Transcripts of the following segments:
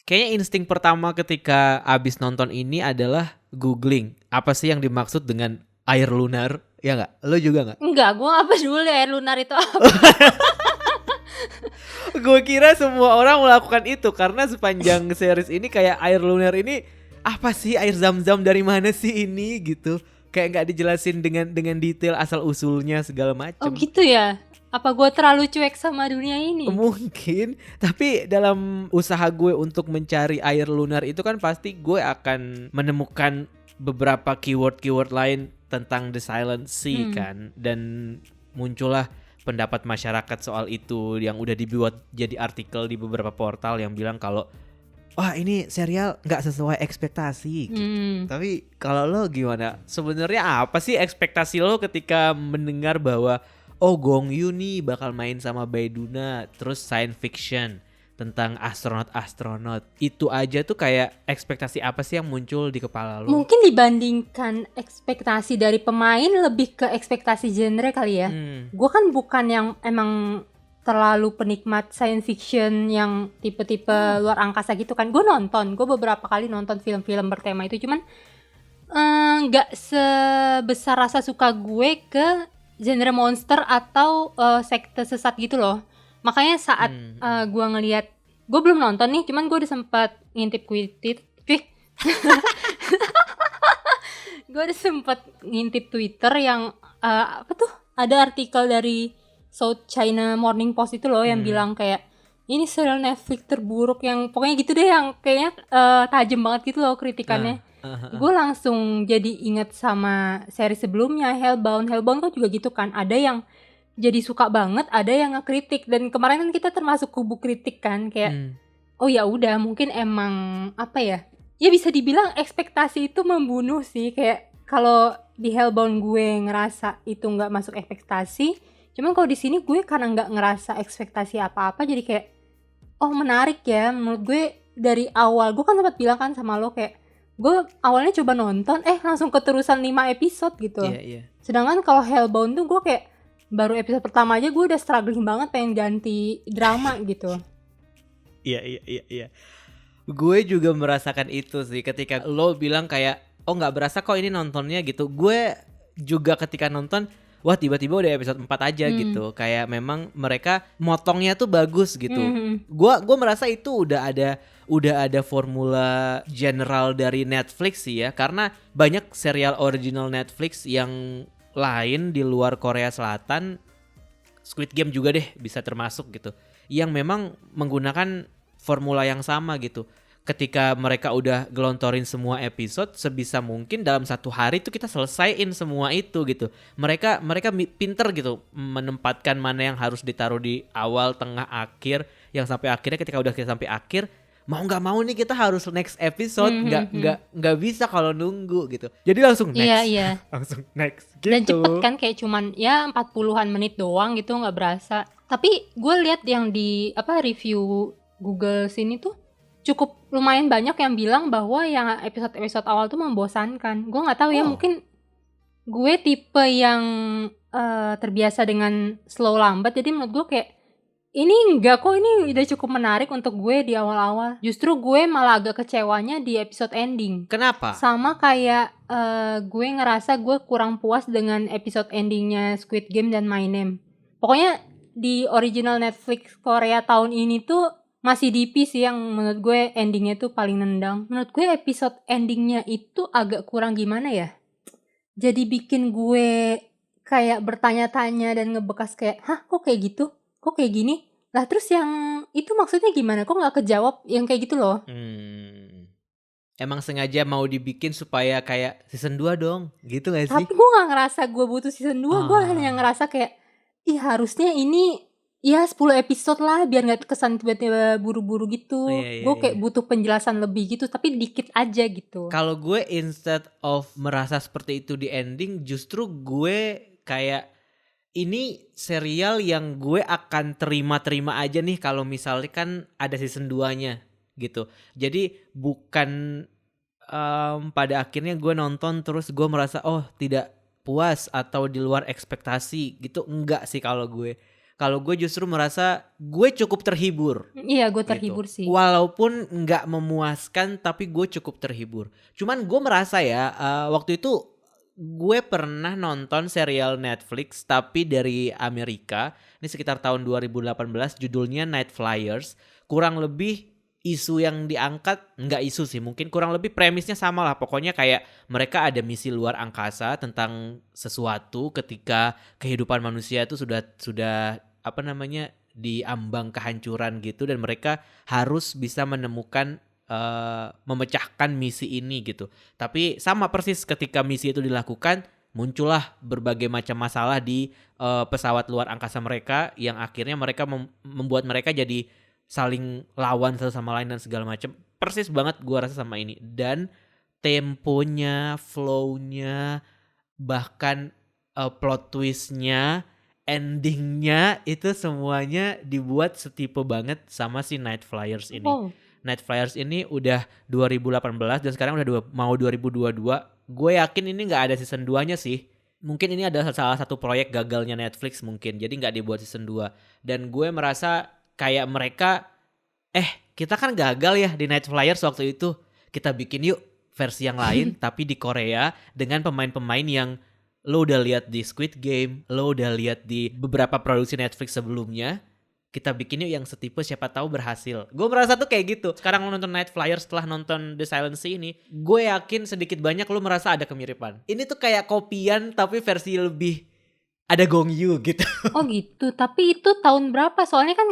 kayaknya insting pertama ketika abis nonton ini adalah googling apa sih yang dimaksud dengan air lunar, ya nggak? Lo juga nggak? Enggak, gue apa dulu air lunar itu apa? Gue kira semua orang melakukan itu karena sepanjang series ini kayak air lunar ini apa sih, air zam-zam dari mana sih ini gitu. Kayak nggak dijelasin dengan detail asal usulnya segala macam. Oh gitu ya? Apa gue terlalu cuek sama dunia ini? Mungkin, tapi dalam usaha gue untuk mencari air lunar itu kan pasti gue akan menemukan beberapa keyword lain tentang The Silent Sea kan. Dan muncullah pendapat masyarakat soal itu yang udah dibuat jadi artikel di beberapa portal yang bilang kalau wah ini serial nggak sesuai ekspektasi gitu. Tapi kalau lo gimana? Sebenarnya apa sih ekspektasi lo ketika mendengar bahwa oh Gong Yoo nih bakal main sama Baeduna, terus science fiction tentang astronot. Itu aja tuh kayak ekspektasi apa sih yang muncul di kepala lo? Mungkin dibandingkan ekspektasi dari pemain lebih ke ekspektasi genre kali ya. Gue kan bukan yang emang terlalu penikmat science fiction yang tipe-tipe luar angkasa gitu kan. Gue beberapa kali nonton film-film bertema itu, cuman gak sebesar rasa suka gue ke genre monster atau sekte sesat gitu loh. Makanya saat gue ngelihat, gue belum nonton nih, cuman gue udah sempat ngintip Twitter yang apa tuh, ada artikel dari South China Morning Post itu loh yang bilang kayak ini serial Netflix terburuk, yang pokoknya gitu deh, yang kayaknya tajam banget gitu loh kritikannya. Gue langsung jadi inget sama seri sebelumnya, Hellbound kok juga gitu kan, ada yang jadi suka banget, ada yang ngekritik, dan kemarin kan kita termasuk kubu kritik kan, kayak oh ya udah, mungkin emang apa ya bisa dibilang ekspektasi itu membunuh sih. Kayak kalau di Hellbound gue ngerasa itu nggak masuk ekspektasi, cuman kalau di sini gue karena nggak ngerasa ekspektasi apa-apa, jadi kayak oh menarik ya. Menurut gue dari awal, gue kan sempat bilang kan sama lo kayak gue awalnya coba nonton langsung keterusan 5 episode gitu. Sedangkan kalau Hellbound tuh gue kayak baru episode pertama aja gue udah struggling banget pengen ganti drama gitu. Iya. Gue juga merasakan itu sih ketika lo bilang kayak oh nggak berasa kok ini nontonnya gitu. Gue juga ketika nonton wah tiba-tiba udah episode 4 aja gitu. Kayak memang mereka motongnya tuh bagus gitu. Gue merasa itu udah ada formula general dari Netflix sih ya. Karena banyak serial original Netflix yang lain di luar Korea Selatan, Squid Game juga deh bisa termasuk gitu, yang memang menggunakan formula yang sama gitu. Ketika mereka udah gelontorin semua episode, sebisa mungkin dalam satu hari tuh kita selesaiin semua itu gitu. Mereka pinter gitu menempatkan mana yang harus ditaruh di awal, tengah, akhir, yang sampai akhirnya ketika udah kita sampai akhir, mau nggak mau nih kita harus next episode, nggak bisa kalau nunggu gitu. Jadi langsung next, langsung next gitu. Dan cepet kan, kayak cuman ya 40-an menit doang gitu, nggak berasa. Tapi gue lihat yang di review Google sini tuh cukup lumayan banyak yang bilang bahwa yang episode awal tuh membosankan. Gue nggak tahu ya, mungkin gue tipe yang terbiasa dengan slow lambat, jadi menurut gue kayak ini enggak kok, ini udah cukup menarik untuk gue di awal-awal. Justru gue malah agak kecewanya di episode ending. Kenapa? Sama kayak gue ngerasa gue kurang puas dengan episode endingnya Squid Game dan My Name. Pokoknya di original Netflix Korea tahun ini tuh masih DP sih yang menurut gue endingnya tuh paling nendang. Menurut gue episode endingnya itu agak kurang gimana ya, jadi bikin gue kayak bertanya-tanya dan ngebekas kayak hah kok kayak gitu? Kok kayak gini? Lah terus yang itu maksudnya gimana? Kok gak kejawab? Yang kayak gitu loh. Emang sengaja mau dibikin supaya kayak season 2 dong, gitu gak sih? Tapi gue gak ngerasa gue butuh season 2. Gue hanya ngerasa kayak harusnya ini ya 10 episode lah, biar gak kesan tiba-tiba buru-buru gitu. Gue kayak butuh penjelasan lebih gitu, tapi dikit aja gitu. Kalau gue instead of merasa seperti itu di ending, justru gue kayak ini serial yang gue akan terima aja nih kalau misalnya kan ada season 2-nya gitu. Jadi bukan pada akhirnya gue nonton terus gue merasa oh tidak puas atau di luar ekspektasi gitu. Enggak sih kalau gue. kalau gue justru merasa gue cukup terhibur. Iya, gue terhibur Gitu. sih. Walaupun nggak memuaskan, tapi gue cukup terhibur. Cuman gue merasa ya, waktu itu gue pernah nonton serial Netflix tapi dari Amerika. Ini sekitar tahun 2018, judulnya Night Flyers. Kurang lebih isu yang diangkat, nggak isu sih, mungkin kurang lebih premisnya sama lah. Pokoknya kayak mereka ada misi luar angkasa tentang sesuatu ketika kehidupan manusia itu sudah apa namanya, diambang kehancuran gitu, dan mereka harus bisa menemukan memecahkan misi ini gitu. Tapi sama persis ketika misi itu dilakukan, muncullah berbagai macam masalah di pesawat luar angkasa mereka yang akhirnya mereka membuat mereka jadi saling lawan satu sama lain dan segala macam. Persis banget gua rasa sama ini, dan temponya, flow-nya, bahkan plot twist-nya, endingnya itu semuanya dibuat setipe banget sama si Night Flyers ini. Oh, Night Flyers ini udah 2018 dan sekarang udah mau 2022. Gue yakin ini nggak ada season 2-nya sih. Mungkin ini adalah salah satu proyek gagalnya Netflix mungkin. Jadi nggak dibuat season 2. Dan gue merasa kayak mereka, kita kan gagal ya di Night Flyers waktu itu. Kita bikin yuk versi yang lain tapi di Korea dengan pemain-pemain yang lo udah lihat di Squid Game, lo udah lihat di beberapa produksi Netflix sebelumnya. Kita bikin yuk yang setipe, siapa tahu berhasil. Gue merasa tuh kayak gitu. Sekarang lo nonton Night Flyers setelah nonton The Silent Sea ini, gue yakin sedikit banyak lo merasa ada kemiripan. Ini tuh kayak kopian tapi versi lebih ada Gong Yoo gitu. oh gitu. Tapi itu tahun berapa? Soalnya kan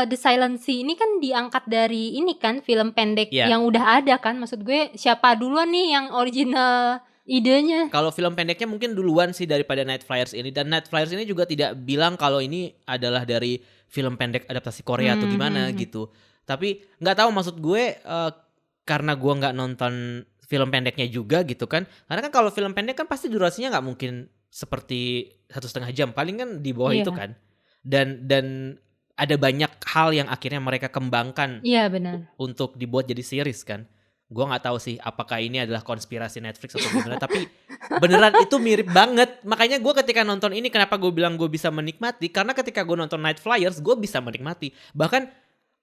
The Silent Sea ini kan diangkat dari ini kan film pendek Iya. yang udah ada kan. Maksud gue siapa duluan nih yang original idenya? Kalau film pendeknya mungkin duluan sih daripada Night Flyers ini. Dan Night Flyers ini juga tidak bilang kalau ini adalah dari film pendek adaptasi Korea atau gimana gitu. Tapi nggak tahu, maksud gue karena gue nggak nonton film pendeknya juga gitu kan. Karena kan kalau film pendek kan pasti durasinya nggak mungkin seperti 1,5 jam. Paling kan di bawah Iya. itu kan. Dan ada banyak hal yang akhirnya mereka kembangkan Iya benar. untuk dibuat jadi series kan. Gue nggak tahu sih apakah ini adalah konspirasi Netflix atau gimana, tapi beneran itu mirip banget. Makanya gue ketika nonton ini, kenapa gue bilang gue bisa menikmati, karena ketika gue nonton Night Flyers gue bisa menikmati. Bahkan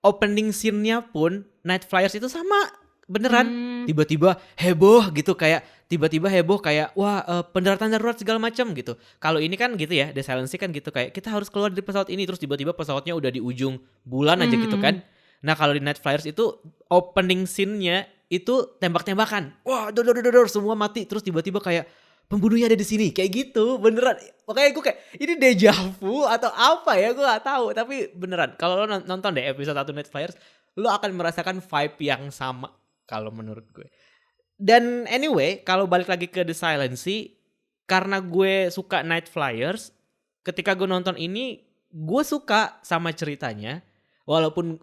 opening scene-nya pun Night Flyers itu sama, beneran. Tiba-tiba heboh gitu, kayak tiba-tiba heboh kayak wah pendaratan darurat segala macam gitu. Kalau ini kan gitu ya, The Silent Sea kan gitu, kayak kita harus keluar dari pesawat ini, terus tiba-tiba pesawatnya udah di ujung bulan aja gitu kan. Nah kalau di Night Flyers itu opening scene-nya itu tembak-tembakan, wah dor semua mati, terus tiba-tiba kayak pembunuhnya ada di sini, kayak gitu, beneran. Makanya gue kayak ini deja vu atau apa ya, gue gak tahu, tapi beneran kalau lo nonton deh episode 1 Night Flyers, lo akan merasakan vibe yang sama kalau menurut gue. Dan anyway, kalau balik lagi ke The Silent Sea, karena gue suka Night Flyers, ketika gue nonton ini gue suka sama ceritanya, walaupun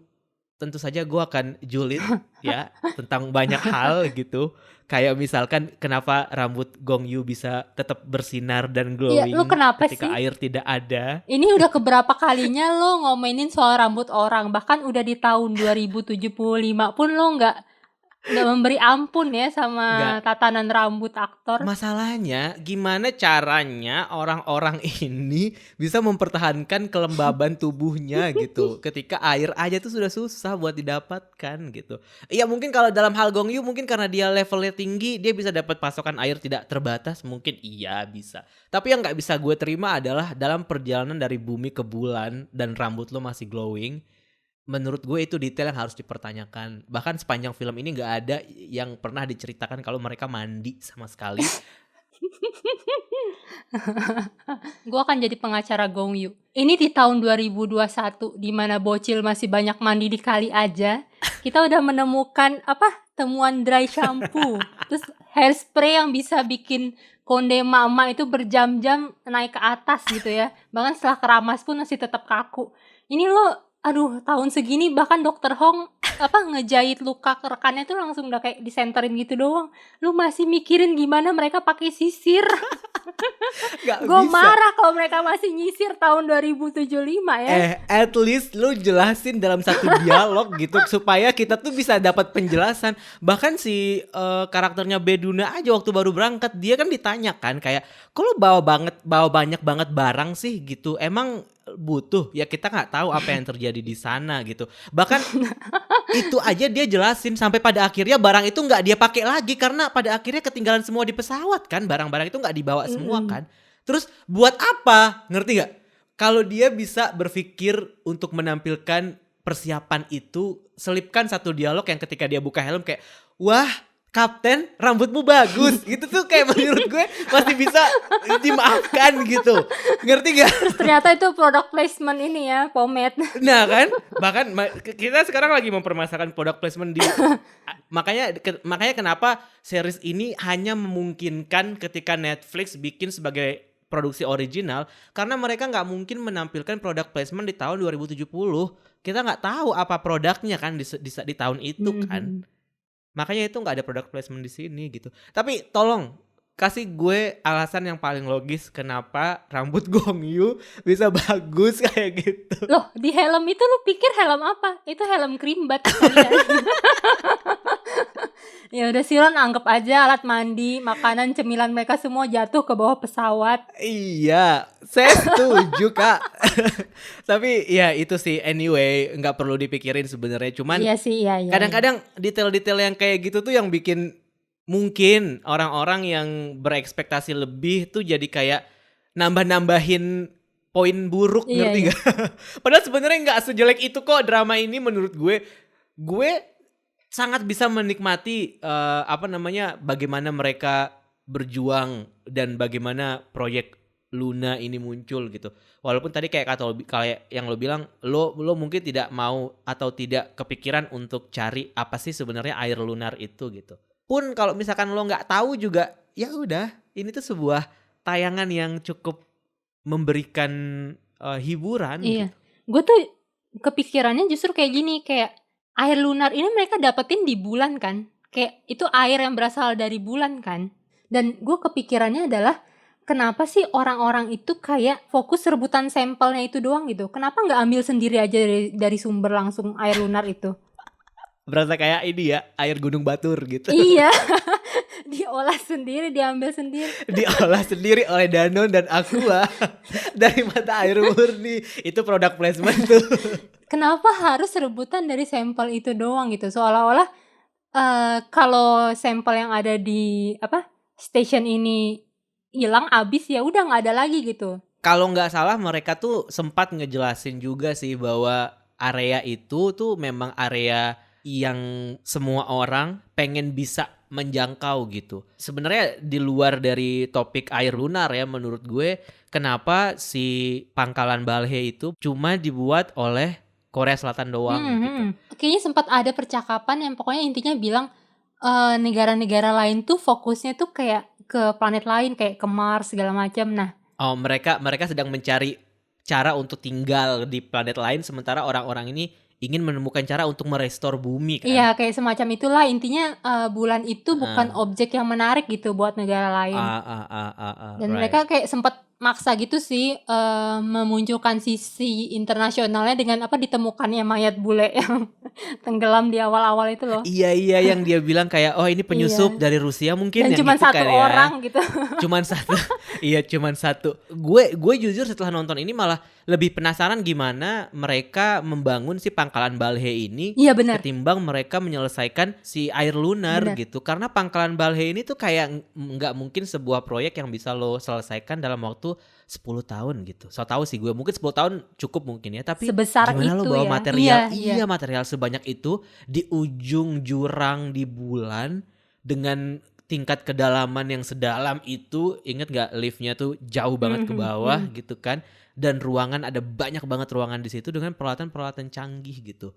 tentu saja gue akan julid ya tentang banyak hal gitu. Kayak misalkan kenapa rambut Gong Yoo bisa tetap bersinar dan glowing Iya, lu kenapa ketika sih? air tidak ada. Ini udah keberapa kalinya lo ngomenin soal rambut orang. Bahkan udah di tahun 2075 pun lo nggak memberi ampun ya sama Nggak. tatanan rambut aktor. Masalahnya gimana caranya orang-orang ini bisa mempertahankan kelembaban tubuhnya gitu ketika air aja tuh sudah susah buat didapatkan gitu. Iya mungkin kalau dalam hal Gong Yoo mungkin karena dia levelnya tinggi, dia bisa dapat pasokan air tidak terbatas, mungkin iya bisa. Tapi yang nggak bisa gue terima adalah dalam perjalanan dari bumi ke bulan dan rambut lo masih glowing. Menurut gue itu detail yang harus dipertanyakan. Bahkan sepanjang film ini gak ada yang pernah diceritakan kalau mereka mandi sama sekali. Gue akan jadi pengacara Gong Yoo. Ini di tahun 2021 di mana bocil masih banyak mandi di kali aja. Kita udah menemukan temuan dry shampoo. Terus hairspray yang bisa bikin konde mama itu berjam-jam naik ke atas gitu ya. Bahkan setelah keramas pun masih tetap kaku. Ini lo tahun segini bahkan Dokter Hong ngejahit luka rekannya tuh langsung udah kayak disenterin gitu doang. Lu masih mikirin gimana mereka pakai sisir. Nggak Gue bisa. marah kalau mereka masih nyisir tahun 2075 ya. At least lu jelasin dalam satu dialog gitu supaya kita tuh bisa dapat penjelasan. Bahkan si karakternya Beduna aja waktu baru berangkat dia kan ditanya kan kayak, "Kok lu bawa banyak banget barang sih?" gitu. Emang butuh? Ya kita nggak tahu apa yang terjadi di sana gitu. Bahkan itu aja dia jelasin sampai pada akhirnya barang itu nggak dia pakai lagi karena pada akhirnya ketinggalan semua di pesawat kan, barang-barang itu nggak dibawa semua kan. Terus buat apa? Ngerti nggak? Kalau dia bisa berpikir untuk menampilkan persiapan itu, selipkan satu dialog yang ketika dia buka helm kayak, "Wah, Kapten, rambutmu bagus." Gitu tuh kayak menurut gue masih bisa dimaafkan gitu. Ngerti gak? Terus ternyata itu product placement ini ya, pomade. Nah kan, bahkan kita sekarang lagi mempermasalahkan product placement di makanya kenapa series ini hanya memungkinkan ketika Netflix bikin sebagai produksi original karena mereka nggak mungkin menampilkan product placement di tahun 2070. Kita nggak tahu apa produknya kan di tahun itu kan. Makanya itu nggak ada product placement di sini gitu. Tapi tolong kasih gue alasan yang paling logis kenapa rambut Gong Yoo bisa bagus kayak gitu. Loh, di helm itu lu pikir helm apa? Itu helm krimbat kalian. Ya udah Siron, anggap aja alat mandi, makanan, cemilan mereka semua jatuh ke bawah pesawat. Iya, saya setuju Kak. Tapi ya itu sih anyway, nggak perlu dipikirin sebenarnya. Cuman Iya sih, iya. kadang-kadang detail-detail yang kayak gitu tuh yang bikin mungkin orang-orang yang berekspektasi lebih tuh jadi kayak nambah-nambahin poin buruk, Iya, ngerti iya. gak? Padahal sebenarnya nggak sejelek itu kok drama ini menurut gue. Gue sangat bisa menikmati bagaimana mereka berjuang dan bagaimana proyek Luna ini muncul gitu. Walaupun tadi kayak yang lo bilang, lo mungkin tidak mau atau tidak kepikiran untuk cari apa sih sebenarnya air lunar itu gitu. Pun kalau misalkan lo nggak tahu juga, ya udah, ini tuh sebuah tayangan yang cukup memberikan hiburan. Iya. Gitu. Gue tuh kepikirannya justru kayak gini, kayak air lunar ini mereka dapetin di bulan kan. Kayak itu air yang berasal dari bulan kan. Dan gue kepikirannya adalah kenapa sih orang-orang itu kayak fokus rebutan sampelnya itu doang gitu. Kenapa nggak ambil sendiri aja dari sumber langsung air lunar itu? Berasa kayak ini ya, air Gunung Batur gitu. Iya. Diolah sendiri, diambil sendiri. Diolah sendiri oleh Danone dan Aqua dari mata air murni. Itu produk placement tuh. Kenapa harus rebutan dari sampel itu doang gitu? Seolah-olah kalau sampel yang ada di station ini hilang, abis, ya udah nggak ada lagi gitu. Kalau nggak salah mereka tuh sempat ngejelasin juga sih bahwa area itu tuh memang area yang semua orang pengen bisa menjangkau gitu. Sebenarnya di luar dari topik air lunar ya, menurut gue kenapa si Pangkalan Balhe itu cuma dibuat oleh Korea Selatan doang gitu. Kayaknya sempat ada percakapan yang pokoknya intinya bilang negara-negara lain tuh fokusnya tuh kayak ke planet lain, kayak ke Mars segala macam. Nah, mereka sedang mencari cara untuk tinggal di planet lain sementara orang-orang ini ingin menemukan cara untuk merestore bumi kan. Iya, kayak semacam itulah intinya. Bulan itu bukan objek yang menarik gitu buat negara lain. Dan mereka kayak sempat maksa gitu sih memunculkan sisi internasionalnya dengan ditemukannya mayat bule yang tenggelam di awal-awal itu loh. Iya yang dia bilang kayak ini penyusup dari Rusia mungkin. Dan yang cuma satu kan, orang ya. gitu. Cuman satu. Iya cuman satu. Gue jujur setelah nonton ini malah lebih penasaran gimana mereka membangun si Pangkalan Balhe ini. Iya benar. Ketimbang mereka menyelesaikan si air lunar gitu. Karena Pangkalan Balhe ini tuh kayak nggak mungkin sebuah proyek yang bisa lo selesaikan dalam waktu 10 tahun gitu. So tahu sih gue mungkin 10 tahun cukup mungkin ya. Tapi sebesar gimana itu lo bawa ya. material? Iya. Material sebanyak itu di ujung jurang di bulan dengan tingkat kedalaman yang sedalam itu. Ingat gak liftnya tuh jauh banget ke bawah gitu kan. Dan ruangan ada banyak banget ruangan di situ dengan peralatan-peralatan canggih gitu.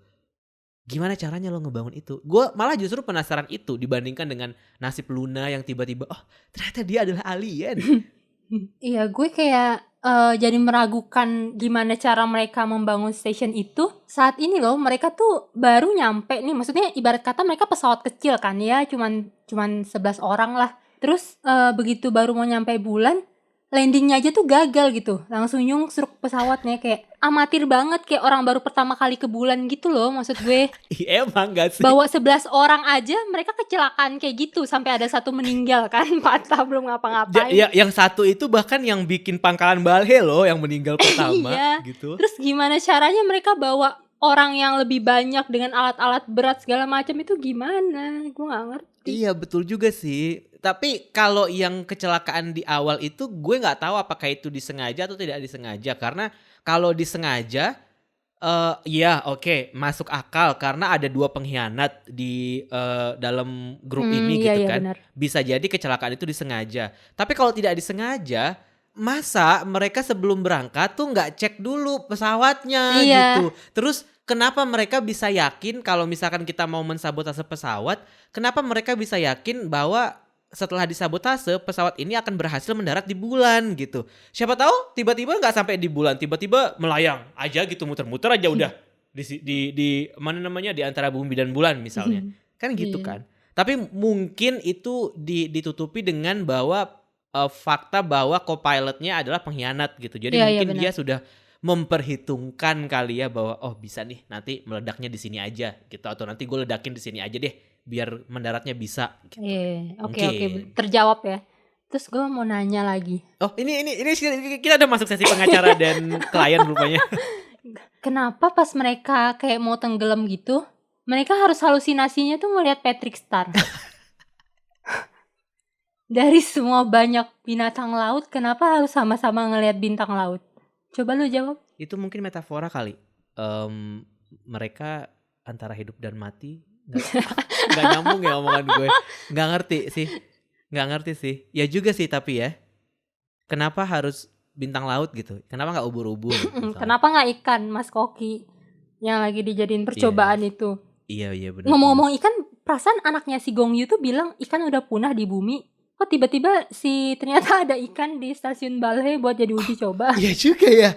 Gimana caranya lo ngebangun itu? Gue malah justru penasaran itu dibandingkan dengan nasib Luna yang tiba-tiba ternyata dia adalah alien. Iya, gue kayak jadi meragukan gimana cara mereka membangun station itu. Saat ini loh mereka tuh baru nyampe nih. Maksudnya ibarat kata mereka pesawat kecil kan ya, cuman 11 orang lah. Terus begitu baru mau nyampe bulan, landingnya aja tuh gagal gitu, langsung nyungsruk pesawatnya, kayak amatir banget, kayak orang baru pertama kali ke bulan gitu loh maksud gue. Iya emang gak sih? Bawa 11 orang aja mereka kecelakaan kayak gitu, sampai ada satu meninggal kan, patah belum ngapa-ngapain. Ya, yang satu itu bahkan yang bikin Pangkalan Balhe loh yang meninggal pertama Iya. gitu. Terus gimana caranya mereka bawa orang yang lebih banyak dengan alat-alat berat segala macam itu gimana? Gue gak ngerti. Iya betul juga sih. Tapi kalau yang kecelakaan di awal itu gue nggak tahu apakah itu disengaja atau tidak disengaja. Karena kalau disengaja, ya oke, masuk akal karena ada 2 pengkhianat di dalam grup ini Iya, gitu iya, kan. benar. Bisa jadi kecelakaan itu disengaja. Tapi kalau tidak disengaja, masa mereka sebelum berangkat tuh nggak cek dulu pesawatnya Iya. gitu. Terus kenapa mereka bisa yakin kalau misalkan kita mau mensabotase pesawat, kenapa mereka bisa yakin bahwa setelah disabotase pesawat ini akan berhasil mendarat di bulan gitu. Siapa tahu tiba-tiba nggak sampai di bulan, tiba-tiba melayang aja gitu, muter-muter aja udah di mana namanya, di antara bumi dan bulan misalnya. Kan gitu Iya. kan. Tapi mungkin itu ditutupi dengan bahwa fakta bahwa co-pilotnya adalah pengkhianat gitu. Jadi Iya, iya, mungkin benar. dia sudah memperhitungkan kali ya bahwa oh bisa nih nanti meledaknya di sini aja gitu, atau nanti gue ledakin di sini aja deh biar mendaratnya bisa gitu. Iya, oke, Mungkin. terjawab ya. Terus gue mau nanya lagi, Oh ini kita udah masuk sesi pengacara dan klien rupanya. kenapa pas mereka kayak mau tenggelam gitu, mereka harus halusinasinya tuh ngelihat Patrick Star? Dari semua banyak binatang laut, kenapa harus sama-sama ngelihat bintang laut? Coba lu jawab. Itu mungkin metafora kali. Mereka antara hidup dan mati. Nggak nyambung ya omongan gue. Nggak ngerti sih. Ya juga sih tapi ya. Kenapa harus bintang laut gitu? Kenapa nggak ubur-ubur? misalnya? Kenapa nggak ikan, Mas Koki, yang lagi dijadiin percobaan itu? Iya benar. Ngomong-ngomong ikan, perasaan anaknya si Gong Yu tuh bilang ikan udah punah di bumi. Kok tiba-tiba ternyata ada ikan di stasiun Balhe buat jadi uji coba. Iya juga ya.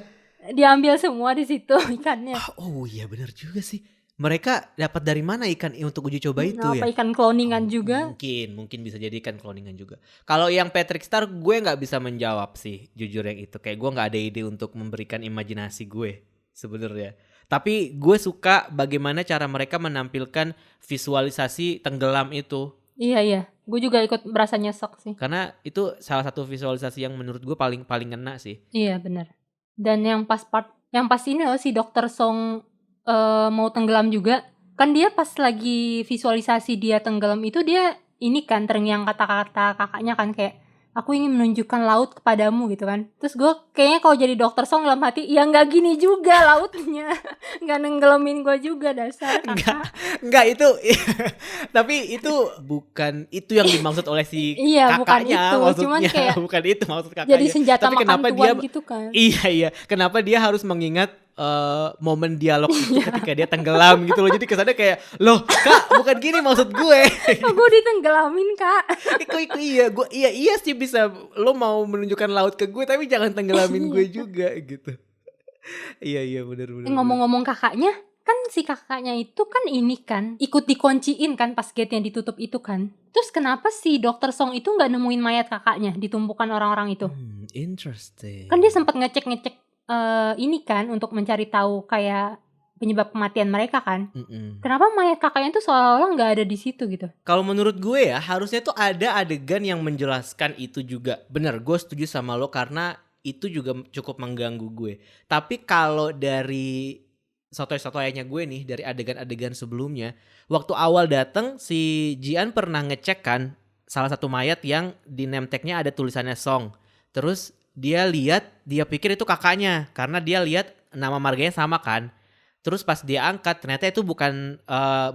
Diambil semua di situ ikannya. Oh iya benar juga sih. Mereka dapat dari mana ikan untuk uji coba itu ya? Apa ikan cloningan juga? Mungkin bisa jadi ikan cloningan juga. Kalau yang Patrick Star gue nggak bisa menjawab sih, jujur yang itu. Kayak gue nggak ada ide untuk memberikan imajinasi gue sebenarnya. Tapi gue suka bagaimana cara mereka menampilkan visualisasi tenggelam itu. Iya. Gue juga ikut berasa nyesek sih. Karena itu salah satu visualisasi yang menurut gue paling ngena sih. Iya, benar. Dan yang pas ini loh si Dr. Song mau tenggelam juga, kan dia pas lagi visualisasi dia tenggelam itu dia ini kan terngiang kata-kata kakaknya kan, kayak aku ingin menunjukkan laut kepadamu gitu kan. Terus gue kayaknya kalau jadi Dr. Song dalam hati, ya nggak gini juga lautnya, nggak nenggelamin gue juga dasar kakak. Enggak itu. Tapi itu bukan itu yang dimaksud oleh si Iya, bukan kakaknya itu, maksudnya. cuman kayak Bukan itu maksud kakaknya. jadi senjata Tapi makan kenapa tuan dia gitu kan. Iya. Kenapa dia harus mengingat momen dialog itu ketika dia tenggelam gitu loh. Jadi kesannya kayak, loh kak bukan gini maksud gue. Oh, gue ditenggelamin kak. Iya sih bisa. Lo mau menunjukkan laut ke gue tapi jangan tenggelamin gue juga gitu. Iya benar. Ngomong-ngomong kakaknya, kan si kakaknya itu kan ini kan ikut dikunciin kan pas gate yang ditutup itu kan. Terus kenapa si Dr. Song itu nggak nemuin mayat kakaknya di tumpukan orang-orang itu? Interesting. Kan dia sempat ngecek ini kan untuk mencari tahu kayak penyebab kematian mereka kan. Kenapa mayat kakaknya tuh seolah-olah nggak ada di situ gitu? Kalau menurut gue ya harusnya tuh ada adegan yang menjelaskan itu juga. Bener, gue setuju sama lo karena itu juga cukup mengganggu gue. Tapi kalau dari sotoy-sotoynya gue nih, dari adegan-adegan sebelumnya, waktu awal datang si Jian pernah ngecek kan salah satu mayat yang di name tag-nya ada tulisannya Song. Terus dia pikir itu kakaknya karena dia lihat nama marganya sama kan. Terus pas dia angkat ternyata itu bukan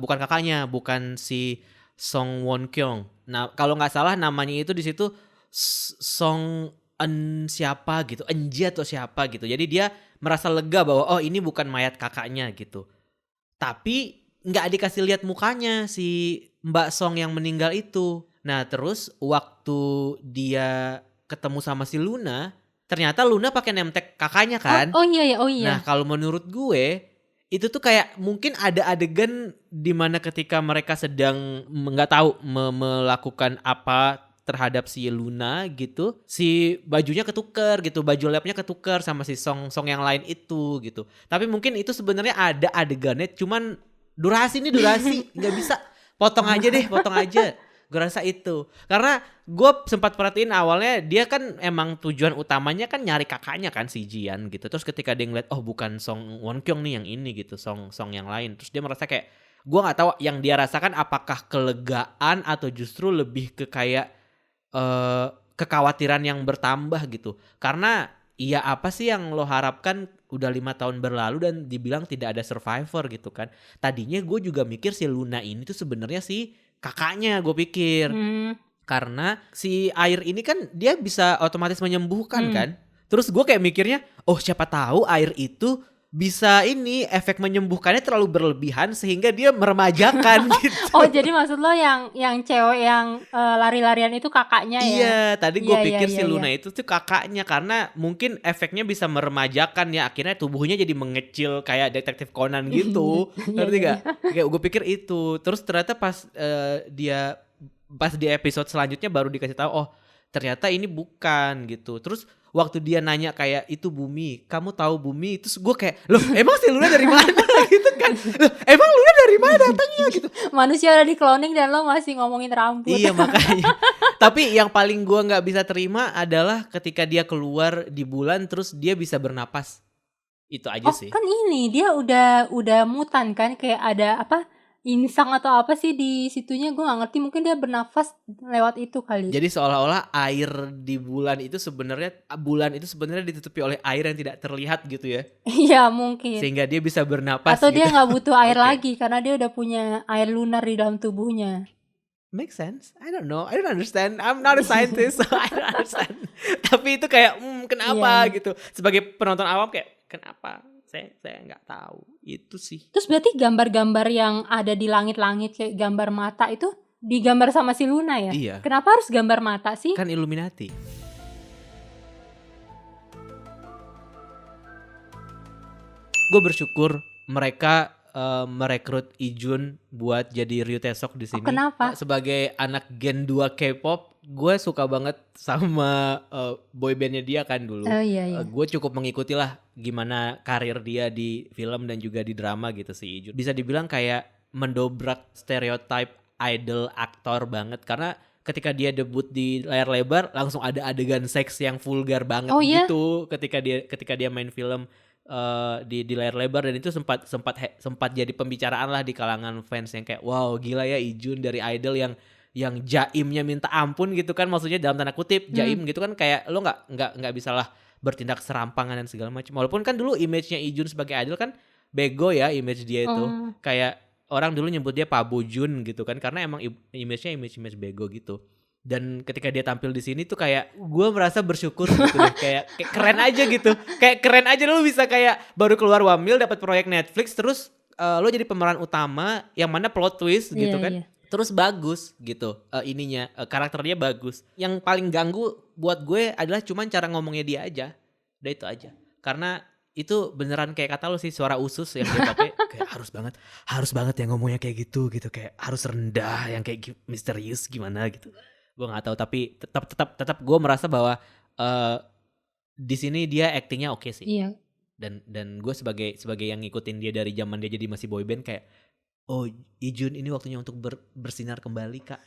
kakaknya, bukan si Song Won Kyung. Nah, kalau nggak salah namanya itu di situ Song siapa gitu, Enji atau siapa gitu. Jadi dia merasa lega bahwa oh ini bukan mayat kakaknya gitu. Tapi nggak dikasih lihat mukanya si Mbak Song yang meninggal itu. Nah terus waktu dia ketemu sama si Luna, ternyata Luna pakai name tag kakaknya kan. Oh iya. Nah kalau menurut gue itu tuh kayak mungkin ada adegan di mana ketika mereka sedang nggak tahu melakukan apa terhadap si Luna gitu, si bajunya ketuker gitu, baju labnya ketuker sama si Song yang lain itu gitu. Tapi mungkin itu sebenarnya ada adegannya, cuman durasi nggak bisa, potong aja. Gue rasa itu karena gue sempat perhatiin awalnya dia kan emang tujuan utamanya kan nyari kakaknya kan si Jian gitu. Terus ketika dia ngeliat bukan Song Won Kyung nih yang ini gitu, Song yang lain, terus dia merasa kayak, gue nggak tahu yang dia rasakan apakah kelegaan atau justru lebih ke kayak kekhawatiran yang bertambah gitu. Karena iya, apa sih yang lo harapkan udah 5 tahun berlalu dan dibilang tidak ada survivor gitu kan. Tadinya gue juga mikir si Luna ini tuh sebenarnya si kakaknya, gue pikir. Karena si air ini kan dia bisa otomatis menyembuhkan kan. Terus gue kayak mikirnya, siapa tahu air itu bisa ini efek menyembuhkannya terlalu berlebihan sehingga dia meremajakan gitu. Jadi maksud lo yang cewek yang lari-larian itu kakaknya ya? Iya, tadi gue pikir si Luna itu tuh kakaknya karena mungkin efeknya bisa meremajakan ya, akhirnya tubuhnya jadi mengecil kayak Detektif Conan gitu. Ngerti gak? Kayak gue pikir itu. Terus ternyata pas di episode selanjutnya baru dikasih tahu, ternyata ini bukan gitu. Terus waktu dia nanya kayak, itu bumi, kamu tahu bumi? Terus gue kayak, loh emang si Luna dari mana gitu kan? Loh emang Luna dari mana datangnya gitu? Manusia udah di cloning dan lo masih ngomongin rambut. Iya makanya. Tapi yang paling gue nggak bisa terima adalah ketika dia keluar di bulan terus dia bisa bernapas. Itu aja sih. Kan ini dia udah mutan kan, kayak ada apa? Insang atau apa sih di situnya, gue nggak ngerti, mungkin dia bernafas lewat itu kali. Jadi seolah-olah air di bulan itu sebenarnya ditutupi oleh air yang tidak terlihat gitu ya. Iya mungkin. Sehingga dia bisa bernapas. Atau gitu. dia nggak butuh air lagi karena dia udah punya air lunar di dalam tubuhnya. Make sense? I don't know. I don't understand. I'm not a scientist, so I don't understand. Tapi itu kayak kenapa gitu. Sebagai penonton awam kayak kenapa? Saya nggak tahu itu sih. Terus berarti gambar-gambar yang ada di langit-langit kayak gambar mata itu digambar sama si Luna ya? Iya. Kenapa harus gambar mata sih? Kan Illuminati. Gue bersyukur mereka merekrut Ijun buat jadi Ryu Taesok di sini. Kenapa? Sebagai anak Gen 2 K-pop, gue suka banget sama boybandnya dia kan dulu. Iya. Gue cukup mengikuti lah gimana karir dia di film dan juga di drama gitu si Ijun. Bisa dibilang kayak mendobrak stereotype idol aktor banget karena ketika dia debut di layar lebar langsung ada adegan seks yang vulgar banget gitu ketika dia main film di layar lebar, dan itu sempat jadi pembicaraan lah di kalangan fans yang kayak wow gila ya Ijun dari idol yang jaimnya minta ampun gitu kan, maksudnya dalam tanda kutip jaim gitu kan, kayak lo nggak bisa lah bertindak serampangan dan segala macam. Walaupun kan dulu image-nya Ijun sebagai idol kan bego ya, image dia itu kayak orang dulu nyebut dia Pabo Jun gitu kan, karena emang image-nya image bego gitu. Dan ketika dia tampil di sini tuh kayak gue merasa bersyukur gitu deh. kayak keren aja gitu, kayak keren aja lo bisa kayak baru keluar Wamil dapat proyek Netflix terus lo jadi pemeran utama yang mana plot twist gitu kan. Terus bagus gitu karakter dia bagus. Yang paling ganggu buat gue adalah cuman cara ngomongnya dia aja. Udah itu aja. Karena itu beneran kayak kata lo sih, suara usus yang dia pakai kayak harus banget yang ngomongnya kayak gitu kayak harus rendah yang kayak misterius gimana gitu. Gue nggak tahu, tapi tetap gue merasa bahwa di sini dia actingnya oke sih. Iya. Dan gue sebagai yang ngikutin dia dari zaman dia jadi masih boyband kayak Ijun ini waktunya untuk bersinar kembali kak.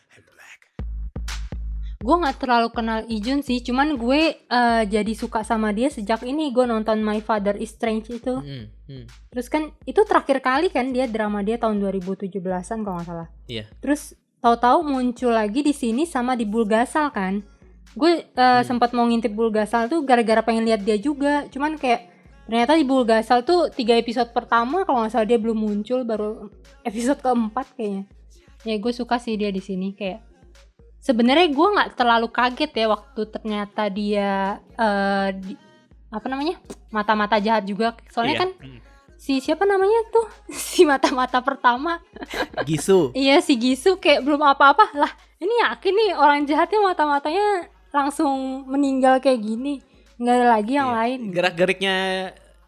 Gue nggak terlalu kenal Ijun sih, cuman gue jadi suka sama dia sejak ini gue nonton My Father is Strange itu. Terus kan itu terakhir kali kan dia drama dia tahun 2017an kalau nggak salah. Iya. Terus tahu-tahu muncul lagi di sini sama di Bulgasal kan. Gue sempat mau ngintip Bulgasal tuh gara-gara pengen lihat dia juga. Cuman kayak ternyata di Bulgasal tuh 3 episode pertama kalau nggak salah dia belum muncul, baru episode keempat kayaknya. Ya gue suka sih dia di sini, kayak sebenarnya gue nggak terlalu kaget ya waktu ternyata dia mata-mata jahat juga. Soalnya kan si siapa namanya tuh si mata-mata pertama Gisu. Iya si Gisu kayak belum apa-apa lah, ini yakin nih orang jahatnya mata-matanya langsung meninggal kayak gini, nggak ada lagi yang lain. Gerak-geriknya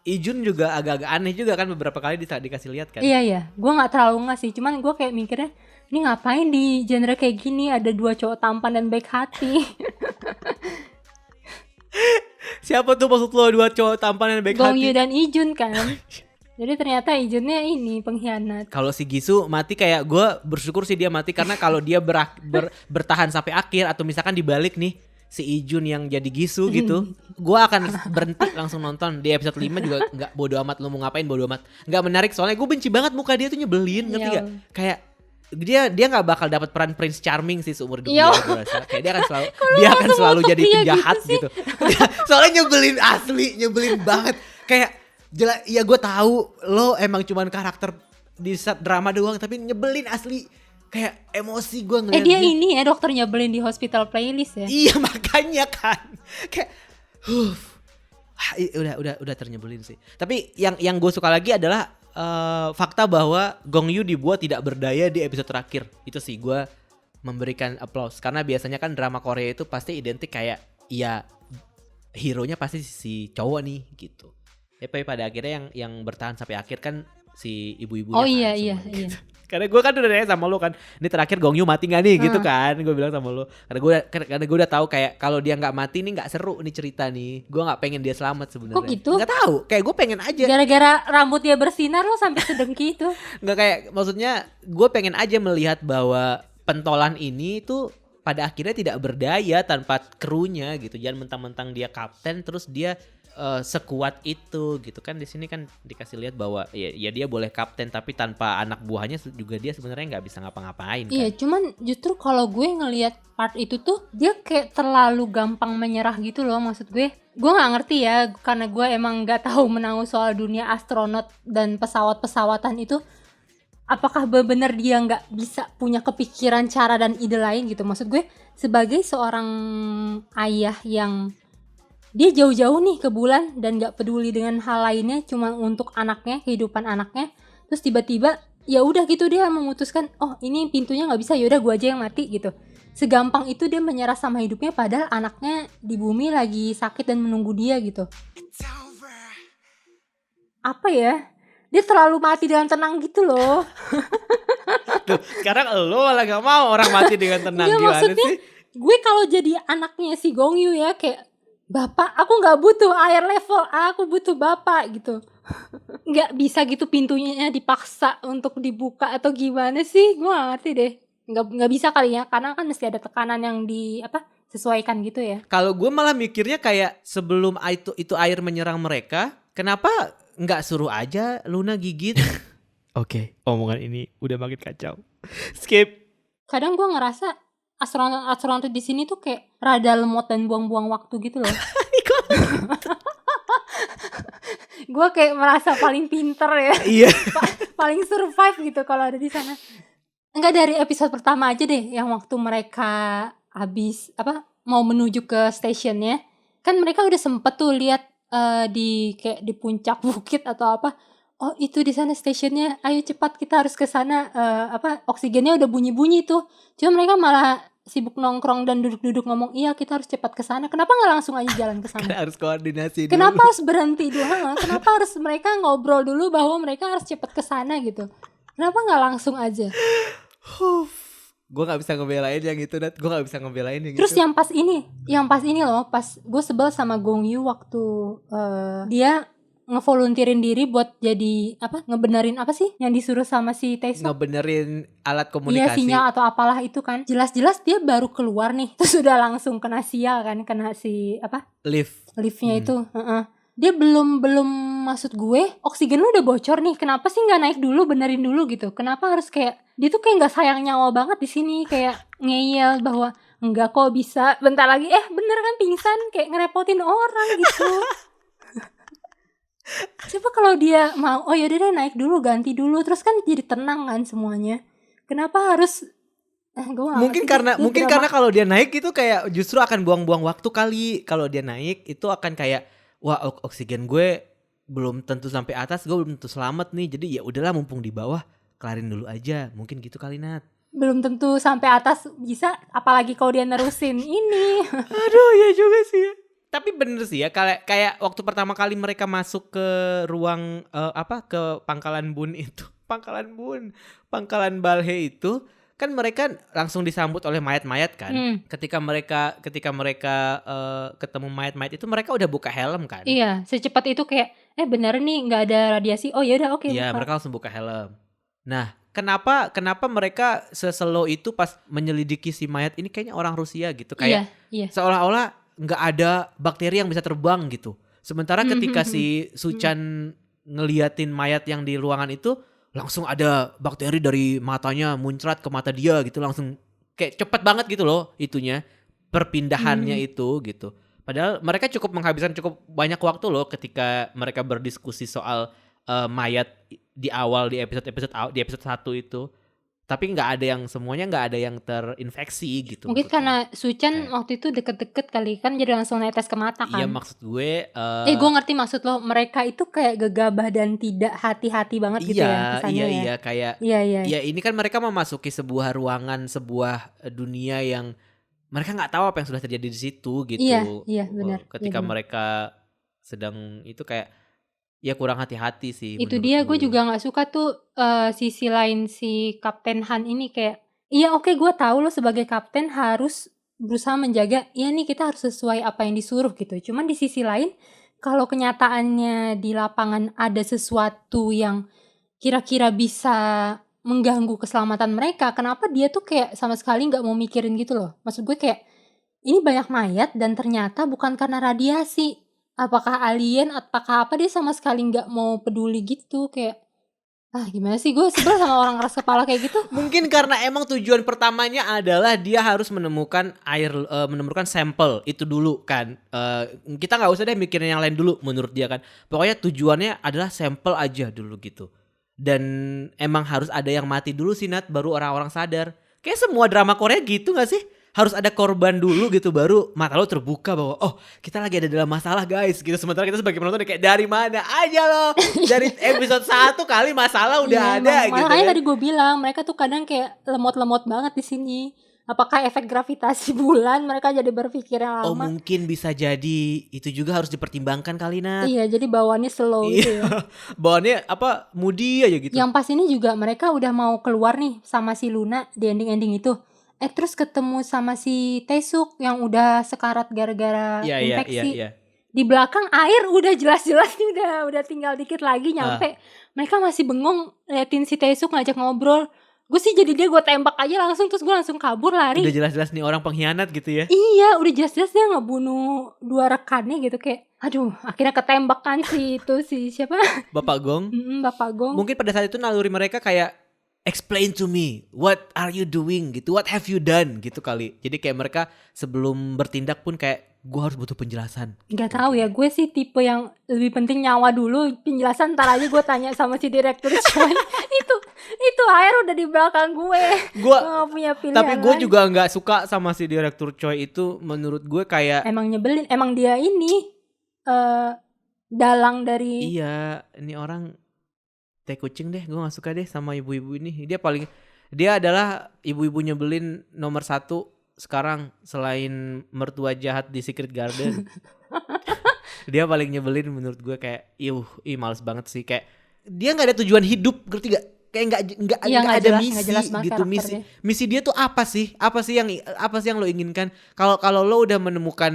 Ijun juga agak-agak aneh juga kan beberapa kali dikasih lihat kan. Iya, gue nggak terlalu nggak sih, cuman gue kayak mikirnya ini ngapain di genre kayak gini ada 2 cowok tampan dan baik hati. Siapa tuh maksud lo 2 cowok tampan dan baik Gong hati? Yoo dan Ijun kan. Jadi ternyata Ijunnya ini pengkhianat. Kalau si Gisu mati kayak gue bersyukur sih dia mati, karena kalau dia bertahan sampai akhir atau misalkan dibalik nih si Ijun yang jadi Gisu gitu, gue akan berhenti langsung nonton. Di episode 5 juga nggak, bodo amat lu mau ngapain, bodo amat, nggak menarik. Soalnya gue benci banget muka dia tuh, nyebelin, ngerti gak? Kayak dia nggak bakal dapat peran Prince Charming sih seumur hidup dia, gue rasa. Kayak dia akan selalu jadi penjahat gitu. Soalnya nyebelin banget. Kayak ya gue tahu lo emang cuman karakter di drama doang, tapi nyebelin asli. Kayak emosi gue ngeliat dia ini ya dokter nyebelin di Hospital Playlist ya. Iya makanya kan. Kayak udah ternyebelin sih. Tapi yang gue suka lagi adalah fakta bahwa Gong Yoo dibuat tidak berdaya di episode terakhir. Itu sih gue memberikan applause, karena biasanya kan drama Korea itu pasti identik kayak ya hero-nya pasti si cowok nih gitu. Tapi pada akhirnya yang bertahan sampai akhir kan si ibu-ibunya. Oh iya. Gitu. Karena gue kan udah nanya sama lo kan, ini terakhir Gong Yoo mati gak nih gitu kan. Gue bilang sama lo, karena gue udah tahu kayak kalau dia gak mati nih gak seru nih cerita nih. Gue gak pengen dia selamat sebenarnya. Kok gitu? Gak tahu, kayak gue pengen aja. Gara-gara rambut dia bersinar lo sampai sedengki itu. Gak, kayak maksudnya gue pengen aja melihat bahwa pentolan ini tuh pada akhirnya tidak berdaya tanpa krunya gitu. Jangan mentang-mentang dia kapten terus dia sekuat itu gitu kan. Di sini kan dikasih lihat bahwa ya dia boleh kapten tapi tanpa anak buahnya juga dia sebenarnya nggak bisa ngapa-ngapain kan. Iya, cuman justru kalau gue ngelihat part itu tuh dia kayak terlalu gampang menyerah gitu loh. Maksud gue nggak ngerti ya, karena gue emang nggak tahu menahu soal dunia astronot dan pesawat-pesawatan itu. Apakah benar dia nggak bisa punya kepikiran, cara dan ide lain gitu. Maksud gue sebagai seorang ayah yang dia jauh-jauh nih ke bulan dan gak peduli dengan hal lainnya, cuma untuk anaknya, kehidupan anaknya. Terus tiba-tiba ya udah gitu dia memutuskan, oh ini pintunya nggak bisa, yaudah gue aja yang mati gitu. Segampang itu dia menyerah sama hidupnya, padahal anaknya di bumi lagi sakit dan menunggu dia gitu. Apa ya? Dia terlalu mati dengan tenang gitu loh. Tuh, sekarang lo malah gak mau orang mati dengan tenang. Ya, gimana maksudnya, sih? Gue kalau jadi anaknya si Gong Yoo ya kayak, bapak aku gak butuh air level A, aku butuh bapak gitu. Gak bisa gitu pintunya dipaksa untuk dibuka atau gimana sih, gue gak ngerti deh. Gak bisa kali ya, karena kan mesti ada tekanan yang sesuaikan gitu ya. Kalau gue malah mikirnya kayak sebelum itu air menyerang mereka, kenapa gak suruh aja Luna gigit? Oke, omongan ini udah makin kacau. Skip. Kadang gue ngerasa astronot di sini tuh kayak rada lemot dan buang-buang waktu gitu loh. Gue kayak merasa paling pinter ya. Iya. Paling survive gitu kalau ada di sana. Enggak, dari episode pertama aja deh, yang waktu mereka habis mau menuju ke stationnya, kan mereka udah sempet tuh lihat di puncak bukit atau apa. Oh itu di sana stationnya, ayo cepat kita harus ke sana. Oksigennya udah bunyi-bunyi tuh. Cuma mereka malah sibuk nongkrong dan duduk-duduk ngomong, iya kita harus cepat ke sana. Kenapa nggak langsung aja jalan ke sana? Harus koordinasi dulu. Kenapa harus berhenti dulu? Kenapa harus mereka ngobrol dulu bahwa mereka harus cepat ke sana gitu? Kenapa nggak langsung aja? Gue nggak bisa ngebelain yang itu, Nat. Gue nggak bisa ngebelain yang Terus itu. yang pas ini loh, pas gue sebel sama Gong Yoo waktu dia ngevolunteerin diri buat jadi ngebenerin apa sih yang disuruh sama si Taesuk, ngebenerin alat iya komunikasi. sinyal atau apalah itu kan. Jelas-jelas dia baru keluar nih, terus udah langsung kena sial kan, kena si liftnya itu. Dia belum maksud gue oksigen lu udah bocor nih, kenapa sih nggak naik dulu, benerin dulu gitu? Kenapa harus kayak dia tuh kayak nggak sayang nyawa banget di sini, kayak ngeyel bahwa enggak kok bisa, bentar lagi bener kan pingsan, kayak ngerepotin orang gitu. Coba kalau dia mau, oh yaudah deh naik dulu, ganti dulu, terus kan jadi tenang kan semuanya. Kenapa harus mungkin karena kalau dia naik itu kayak justru akan buang-buang waktu kali. Kalau dia naik itu akan kayak, wah oksigen gue belum tentu sampai atas, gue belum tentu selamat nih. Jadi ya udahlah, mumpung di bawah kelarin dulu aja. Mungkin gitu kali, Nat. Belum tentu sampai atas bisa, apalagi kalau dia nerusin ini. Aduh ya juga sih ya. Tapi bener sih ya, kayak waktu pertama kali mereka masuk ke ruang ke Pangkalan Bun itu, Pangkalan Balhe itu, kan mereka langsung disambut oleh mayat-mayat kan. Ketika mereka ketemu mayat-mayat itu, mereka udah buka helm kan. Iya, secepat itu kayak bener nih nggak ada radiasi. Oh ya udah, oke, Iya, buka. mereka langsung buka helm. Nah, kenapa mereka seselo itu pas menyelidiki si mayat ini, kayaknya orang Rusia gitu, kayak Iya. seolah-olah nggak ada bakteri yang bisa terbang gitu. Sementara ketika si Suchan ngeliatin mayat yang di ruangan itu, langsung ada bakteri dari matanya muncrat ke mata dia gitu, langsung kayak cepet banget gitu loh itunya, perpindahannya itu gitu. Padahal mereka menghabiskan cukup banyak waktu loh ketika mereka berdiskusi soal mayat di awal di episode 1 itu. Tapi semuanya nggak ada yang terinfeksi gitu. Mungkin maksudnya. karena Suchan waktu itu deket-deket kali kan, jadi langsung netes ke mata kan. Iya, maksud gue Gue ngerti maksud lo, mereka itu kayak gegabah dan tidak hati-hati banget gitu ya kesannya ya. Iya, kayak Iya. ya ini kan mereka memasuki sebuah ruangan, sebuah dunia yang mereka nggak tahu apa yang sudah terjadi di situ gitu. Iya, benar. Ketika Iya, benar. mereka sedang itu kayak ya kurang hati-hati sih Itu menurut dia, gue gue. juga nggak suka tuh sisi lain si Kapten Han ini kayak, iya oke, gue tahu lo sebagai kapten harus berusaha menjaga, iya nih kita harus sesuai apa yang disuruh gitu. Cuman di sisi lain, kalau kenyataannya di lapangan ada sesuatu yang kira-kira bisa mengganggu keselamatan mereka, kenapa dia tuh kayak sama sekali nggak mau mikirin gitu loh. Maksud gue kayak, ini banyak mayat dan ternyata bukan karena radiasi. Apakah alien, apakah apa, dia sama sekali nggak mau peduli gitu. Kayak, gimana sih, gue sebel sama orang keras kepala kayak gitu. Mungkin karena emang tujuan pertamanya adalah dia harus menemukan menemukan sampel itu dulu kan. Kita nggak usah deh mikirin yang lain dulu menurut dia kan. Pokoknya tujuannya adalah sampel aja dulu gitu. Dan emang harus ada yang mati dulu sih, Nat, baru orang-orang sadar. Kayak semua drama Korea gitu gak sih? Harus ada korban dulu gitu, baru mata lo terbuka bahwa oh kita lagi ada dalam masalah guys gitu. Sementara kita sebagai penonton kayak dari mana aja lo, dari episode 1 kali masalah udah ada gitu. Makanya kan. tadi gue bilang mereka tuh kadang kayak lemot-lemot banget di sini. Apakah efek gravitasi bulan mereka jadi berpikir yang lama? Oh mungkin bisa jadi itu juga harus dipertimbangkan kali, Nat. Iya, jadi bawaannya slow gitu ya. Bawaannya moody aja gitu. Yang pas ini juga mereka udah mau keluar nih sama si Luna di ending-ending itu. Terus ketemu sama si Taesuk yang udah sekarat gara-gara infeksi. Iya. Di belakang air udah jelas-jelas nih, udah tinggal dikit lagi nyampe. Mereka masih bengong liatin si Taesuk ngajak ngobrol. Gue sih jadi gue tembak aja langsung, terus gue langsung kabur lari. Udah jelas-jelas nih orang pengkhianat gitu ya. Iya, udah jelas-jelas dia ngebunuh 2 rekannya gitu, kayak aduh, akhirnya ketembak kan si siapa? Bapak Gong. Bapak Gong. Mungkin pada saat itu naluri mereka kayak explain to me, what are you doing gitu, what have you done gitu kali. Jadi kayak mereka sebelum bertindak pun kayak gue harus butuh penjelasan. Gak tahu ya, gue sih tipe yang lebih penting nyawa dulu, penjelasan ntar aja gue tanya sama si direktur Choi. itu air udah di belakang gue. Gue gak punya pilihan. Tapi gue juga nggak suka sama si direktur Choi itu. Menurut gue kayak emang nyebelin, emang dia ini dalang dari. Iya, ini orang teh kucing deh, gue gak suka deh sama ibu-ibu ini. Dia adalah ibu-ibu nyebelin nomor 1 sekarang selain mertua jahat di Secret Garden. Dia paling nyebelin menurut gue, kayak males banget sih. Kayak dia gak ada tujuan hidup, ngerti gak? Kayak nggak ada jelas, misi gitu. Misi dia tuh apa sih yang lo inginkan? Kalau lo udah menemukan,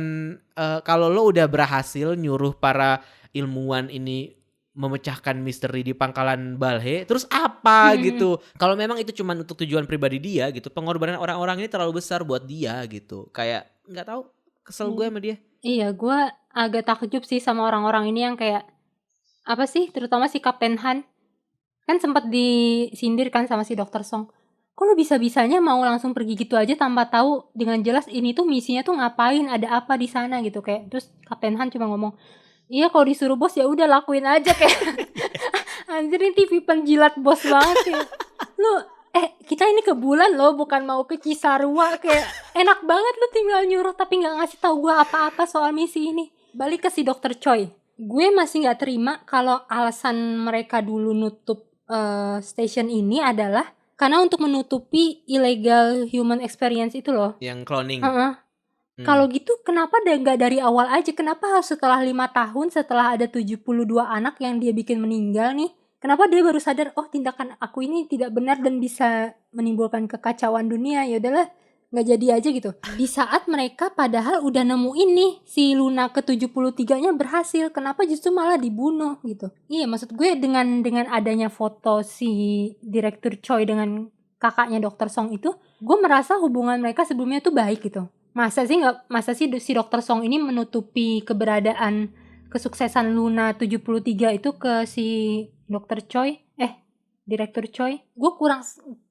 kalau lo udah berhasil nyuruh para ilmuwan ini memecahkan misteri di Pangkalan Balhe, terus apa gitu? Kalau memang itu cuma untuk tujuan pribadi dia gitu, pengorbanan orang-orang ini terlalu besar buat dia gitu. Kayak nggak tahu, kesel gue sama dia. Iya, gue agak takjub sih sama orang-orang ini yang kayak apa sih, terutama si Kapten Han. Kan sempat disindir kan sama si Dr. Song. Kok lo bisa-bisanya mau langsung pergi gitu aja tanpa tahu dengan jelas ini tuh misinya tuh ngapain, ada apa di sana gitu. Kayak terus Kapten Han cuma ngomong, iya kalau disuruh bos ya udah lakuin aja. Kayak anjir, ini TV penjilat bos banget ya. Lu kita ini ke bulan loh, bukan mau ke Cisarua. Kayak enak banget lu tinggal nyuruh tapi nggak ngasih tahu gue apa-apa soal misi ini. Balik ke si Dr. Choi, gue masih nggak terima kalau alasan mereka dulu nutup station ini adalah karena untuk menutupi illegal human experience itu loh, yang cloning. Kalau gitu kenapa nggak dari awal aja? Kenapa harus setelah 5 tahun setelah ada 72 anak yang dia bikin meninggal nih? Kenapa dia baru sadar, oh tindakan aku ini tidak benar dan bisa menimbulkan kekacauan dunia? Ya udahlah, nggak jadi aja gitu. Di saat mereka padahal udah nemuin nih si Luna ke-73-nya berhasil, kenapa justru malah dibunuh gitu? Iya, maksud gue dengan adanya foto si Direktur Choi dengan kakaknya Dr. Song itu, gue merasa hubungan mereka sebelumnya tuh baik gitu. Masa sih si Dr. Song ini menutupi keberadaan kesuksesan Luna 73 itu ke si Dr. Choi, Direktur Choi. Gue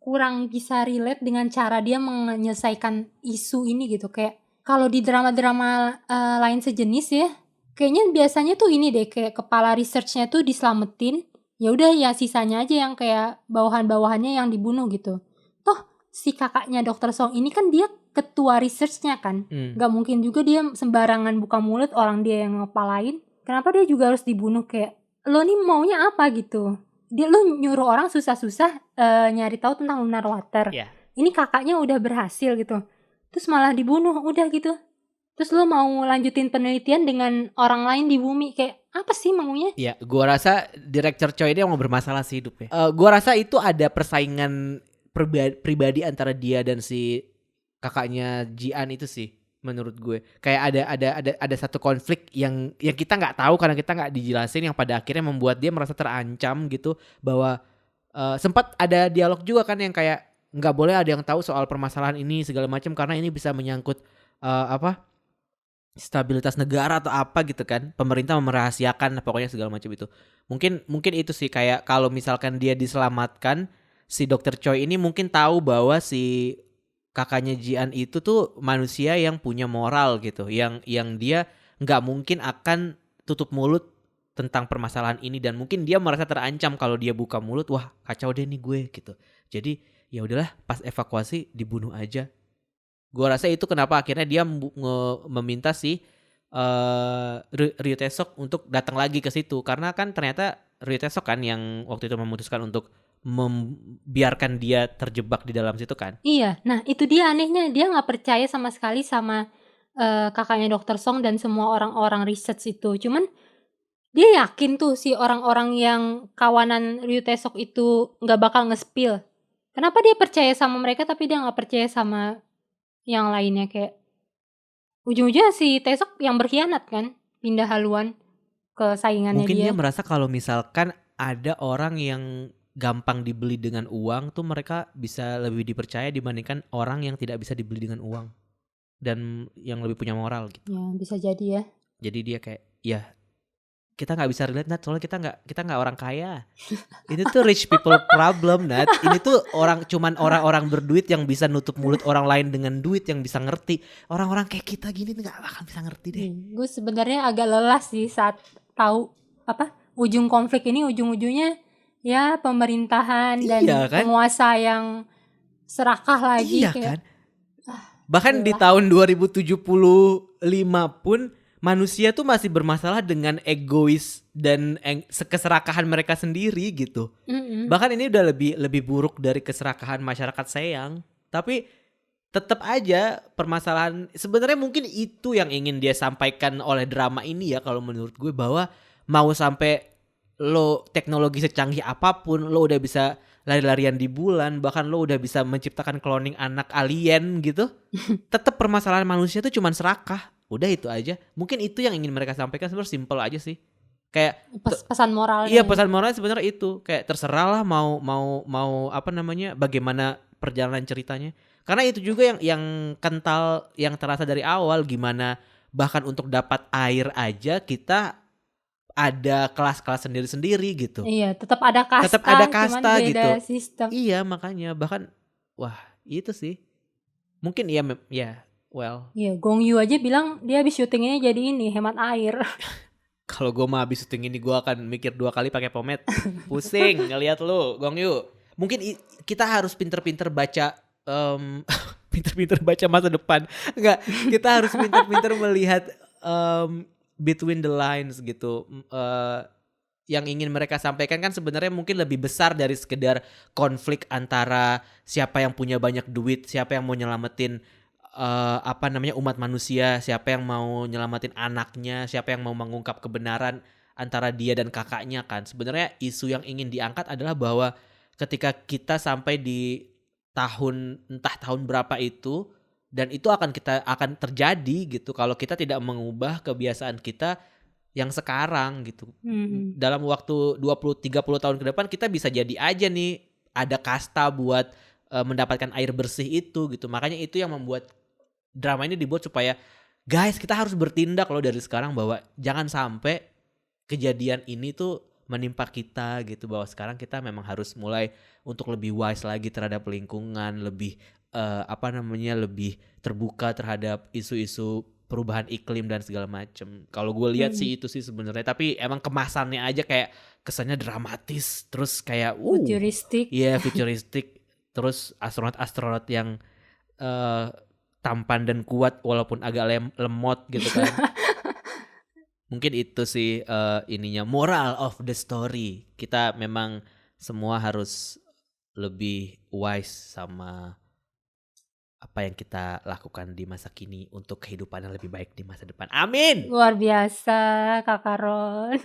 kurang bisa relate dengan cara dia menyelesaikan isu ini gitu. Kayak kalau di drama-drama lain sejenis ya, kayaknya biasanya tuh ini deh, kayak kepala researchnya tuh diselamatin. Ya udah ya sisanya aja yang kayak bawahan-bawahannya yang dibunuh gitu. Toh si kakaknya Dr. Song ini kan dia ketua researchnya kan, gak mungkin juga dia sembarangan buka mulut, orang dia yang ngepalain. Kenapa dia juga harus dibunuh? Kayak lo nih maunya apa gitu? Lo nyuruh orang susah-susah nyari tahu tentang lunar water. Ini kakaknya udah berhasil gitu, terus malah dibunuh udah gitu. Terus lo mau lanjutin penelitian dengan orang lain di bumi, kayak apa sih maunya? Ya, gua rasa Direktur Choi ini mau bermasalah sih hidupnya. Gua rasa itu ada persaingan pribadi antara dia dan si kakaknya Jian itu sih, menurut gue. Kayak ada satu konflik yang kita nggak tahu karena kita nggak dijelasin, yang pada akhirnya membuat dia merasa terancam gitu. Bahwa sempat ada dialog juga kan yang kayak nggak boleh ada yang tahu soal permasalahan ini segala macam karena ini bisa menyangkut stabilitas negara atau apa gitu kan. Pemerintah merahasiakan pokoknya segala macam itu. Mungkin itu sih, kayak kalau misalkan dia diselamatkan, si Dr. Choi ini mungkin tahu bahwa si kakaknya Jian itu tuh manusia yang punya moral gitu, yang dia nggak mungkin akan tutup mulut tentang permasalahan ini, dan mungkin dia merasa terancam kalau dia buka mulut, wah kacau deh nih gue gitu. Jadi ya udahlah, pas evakuasi dibunuh aja. Gua rasa itu kenapa akhirnya dia meminta si Ryu Tae-seok untuk datang lagi ke situ, karena kan ternyata Ryu Tae-seok kan yang waktu itu memutuskan untuk membiarkan dia terjebak di dalam situ kan. Iya, nah itu dia anehnya, dia nggak percaya sama sekali sama kakaknya Dr. Song dan semua orang-orang research itu. Cuman dia yakin tuh si orang-orang yang kawanan Ryu Tae-seok itu nggak bakal nge-spill. Kenapa dia percaya sama mereka tapi dia nggak percaya sama yang lainnya? Kayak ujung-ujungnya si Tae-seok yang berkhianat kan, pindah haluan ke saingannya. Mungkin dia merasa kalau misalkan ada orang yang gampang dibeli dengan uang tuh mereka bisa lebih dipercaya dibandingkan orang yang tidak bisa dibeli dengan uang dan yang lebih punya moral gitu. Ya bisa jadi ya. Jadi dia kayak ya kita nggak bisa relate Nat, soalnya kita nggak orang kaya. Ini tuh rich people problem Nat. Ini tuh cuman orang-orang berduit yang bisa nutup mulut orang lain dengan duit, yang bisa ngerti. Orang-orang kayak kita gini nggak bakal bisa ngerti deh. Gue sebenarnya agak lelah sih saat tahu ujung konflik ini ujung-ujungnya ya pemerintahan dan kan? penguasa yang serakah lagi. Iya kayak, kan? Bahkan di tahun 2075 pun manusia tuh masih bermasalah dengan egois dan keserakahan mereka sendiri gitu. Bahkan ini udah lebih buruk dari keserakahan masyarakat Seyang. Tapi tetap aja permasalahan, sebenarnya mungkin itu yang ingin dia sampaikan oleh drama ini ya, kalau menurut gue, bahwa mau sampai lo teknologi secanggih apapun, lo udah bisa lari-larian di bulan, bahkan lo udah bisa menciptakan cloning anak alien gitu, tetap permasalahan manusia tuh cuman serakah. Udah itu aja. Mungkin itu yang ingin mereka sampaikan, sebenarnya simple aja sih. Kayak pesan moral. Iya, pesan moral sebenarnya itu. Kayak terserahlah mau apa namanya, bagaimana perjalanan ceritanya. Karena itu juga yang kental, yang terasa dari awal, gimana bahkan untuk dapat air aja kita ada kelas-kelas sendiri-sendiri gitu. Iya, tetap ada kasta. Tetap ada kasta cuman beda gitu. Sistem. Iya, makanya bahkan wah, itu sih. Mungkin ya well. Iya, Gong Yoo aja bilang dia habis syuting ini jadi ini hemat air. Kalau gue mah habis syuting ini gue akan mikir 2 kali pakai pomade. Pusing ngelihat lu, Gong Yoo. Mungkin kita harus pinter-pinter baca pinter-pinter baca masa depan. Enggak, kita harus pinter-pinter melihat between the lines gitu. Yang ingin mereka sampaikan kan sebenarnya mungkin lebih besar dari sekedar konflik antara siapa yang punya banyak duit, siapa yang mau nyelamatin umat manusia, siapa yang mau nyelamatin anaknya, siapa yang mau mengungkap kebenaran antara dia dan kakaknya kan. Sebenarnya isu yang ingin diangkat adalah bahwa ketika kita sampai di entah tahun berapa itu, dan itu akan terjadi gitu kalau kita tidak mengubah kebiasaan kita yang sekarang gitu. Dalam waktu 20-30 tahun ke depan kita bisa jadi aja nih ada kasta buat mendapatkan air bersih itu gitu. Makanya itu yang membuat drama ini dibuat supaya guys, kita harus bertindak loh dari sekarang bahwa jangan sampai kejadian ini tuh menimpa kita gitu, bahwa sekarang kita memang harus mulai untuk lebih wise lagi terhadap lingkungan, lebih lebih terbuka terhadap isu-isu perubahan iklim dan segala macem. Kalau gue lihat sih itu sih sebenarnya, tapi emang kemasannya aja kayak kesannya dramatis, terus kayak futuristik. Iya, futuristik. Terus astronot-astronot yang tampan dan kuat walaupun agak lemot gitu kan. Mungkin itu sih ininya, moral of the story. Kita memang semua harus lebih wise sama apa yang kita lakukan di masa kini untuk kehidupan yang lebih baik di masa depan. Amin. Luar biasa Kakak Ron.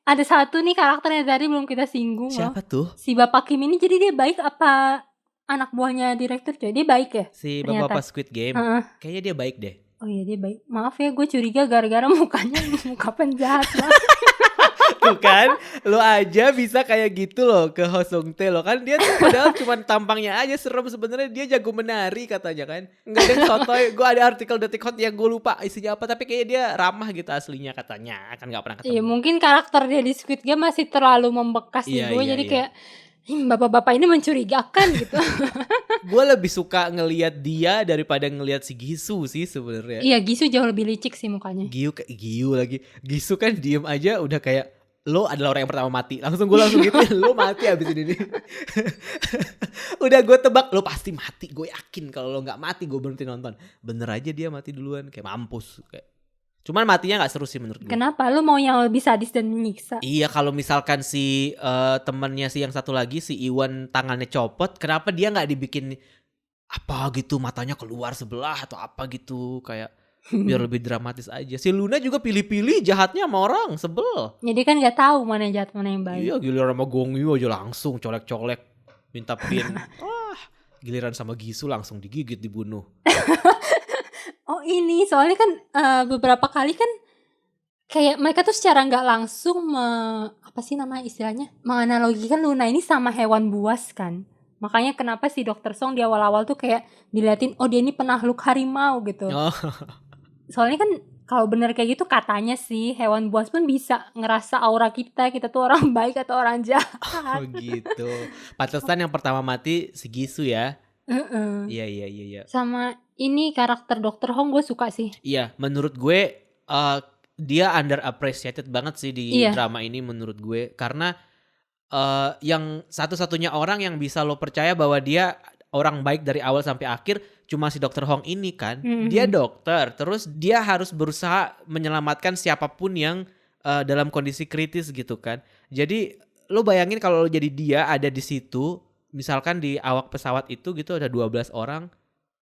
Ada satu nih karakternya tadi belum kita singgung. Siapa tuh? Si Bapak Kim ini, jadi dia baik apa anak buahnya direktur coy? Dia baik ya? Si Bapak Squid Game. Kayaknya dia baik deh. Oh iya dia baik. Maaf ya, gue curiga gara-gara mukanya muka penjahat lah. Tuh kan, lo aja bisa kayak gitu loh ke Ho Sung Tae lo kan, dia tuh padahal cuma tampangnya aja serem, sebenarnya dia jago menari katanya kan. Enggak ada yang sotoy. Gue ada artikel Detik Hot yang gue lupa isinya apa, tapi kayaknya dia ramah gitu aslinya katanya, kan nggak pernah ketemu. Iya mungkin karakter dia di Squid Game masih terlalu membekas di gue, jadi kayak bapak-bapak ini mencurigakan gitu. Gue lebih suka ngelihat dia daripada ngelihat si Gisu sih sebenarnya. Iya, Gisu jauh lebih licik sih mukanya. Giu lagi. Gisu kan diem aja udah kayak lo adalah orang yang pertama mati. Gue langsung gitu, lo mati abis ini nih. Udah gue tebak lo pasti mati. Gue yakin kalau lo nggak mati gue berhenti nonton. Bener aja dia mati duluan, kayak mampus kayak. Cuman matinya gak seru sih menurut gue. Kenapa? Lu mau yang lebih sadis dan menyiksa? Iya, kalau misalkan si temennya si yang satu lagi, si Iwan tangannya copot, kenapa dia gak dibikin apa gitu, matanya keluar sebelah atau apa gitu, kayak biar lebih dramatis aja. Si Luna juga pilih-pilih jahatnya sama orang, sebel. Jadi kan gak tahu mana yang jahat mana yang baik. Iya, giliran sama Gong Yoo aja langsung colek-colek, minta pin. Giliran sama Gisu langsung digigit, dibunuh. Oh ini soalnya kan beberapa kali kan kayak mereka tuh secara nggak langsung apa sih nama istilahnya, menganalogikan Luna ini sama hewan buas kan. Makanya kenapa si Dr. Song di awal-awal tuh kayak diliatin, oh dia ini penakluk harimau gitu. Soalnya kan kalau bener kayak gitu katanya sih hewan buas pun bisa ngerasa aura kita tuh orang baik atau orang jahat. Oh gitu. Pantesan yang pertama mati si Gisu ya. Iya. Sama ini karakter Dr. Hong gue suka sih. Iya, menurut gue dia underappreciated banget sih di drama ini menurut gue. Karena yang satu-satunya orang yang bisa lo percaya bahwa dia orang baik dari awal sampai akhir cuma si Dr. Hong ini kan. Dia dokter, terus dia harus berusaha menyelamatkan siapapun yang dalam kondisi kritis gitu kan. Jadi lo bayangin kalau lo jadi dia ada di situ. Misalkan di awak pesawat itu gitu ada 12 orang,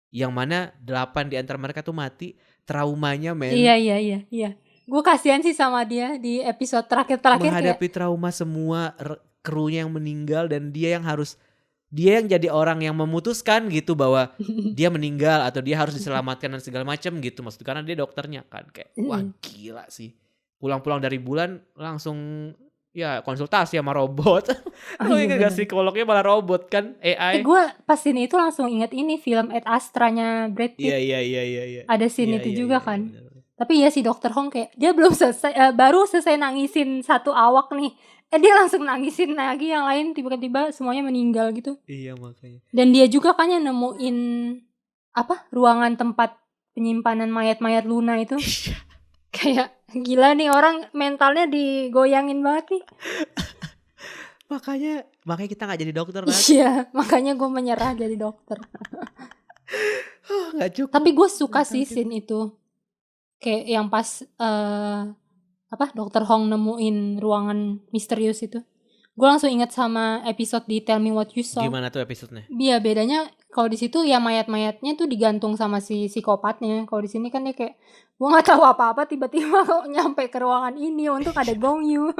yang mana 8 di antara mereka tuh mati, traumanya men. Iya. Gue kasihan sih sama dia di episode terakhir menghadapi trauma semua krunya yang meninggal, dan dia yang jadi orang yang memutuskan gitu bahwa dia meninggal atau dia harus diselamatkan dan segala macam gitu, maksudnya karena dia dokternya kan, kayak wah gila sih. Pulang-pulang dari bulan langsung ya konsultasi sama robot. Lo inget gak sih psikolognya malah robot kan, AI. Gue pas ini itu langsung inget ini film Ad Astra-nya Brad Pitt. Iya. Ada scene itu juga kan. Bener. Tapi ya si Dr. Hong kayak dia belum selesai, baru selesai nangisin satu awak nih. Dia langsung nangisin lagi yang lain, tiba-tiba semuanya meninggal gitu. Iya makanya. Dan dia juga kan yang nemuin ruangan tempat penyimpanan mayat-mayat Luna itu. Kayak gila nih orang, mentalnya digoyangin banget nih. makanya kita gak jadi dokter kan? Iya, makanya gue menyerah jadi dokter. Gak cukup. Tapi gue suka sih scene itu. Kayak yang pas Dr. Hong nemuin ruangan misterius itu. gue langsung ingat sama episode di Tell Me What You Saw. Gimana tuh episodenya? Iya, bedanya kalau di situ ya mayat-mayatnya tuh digantung sama si psikopatnya. Kalau di sini kan dia kayak gue nggak tahu apa-apa, tiba-tiba kok nyampe ke ruangan ini untuk ada Gong Yu.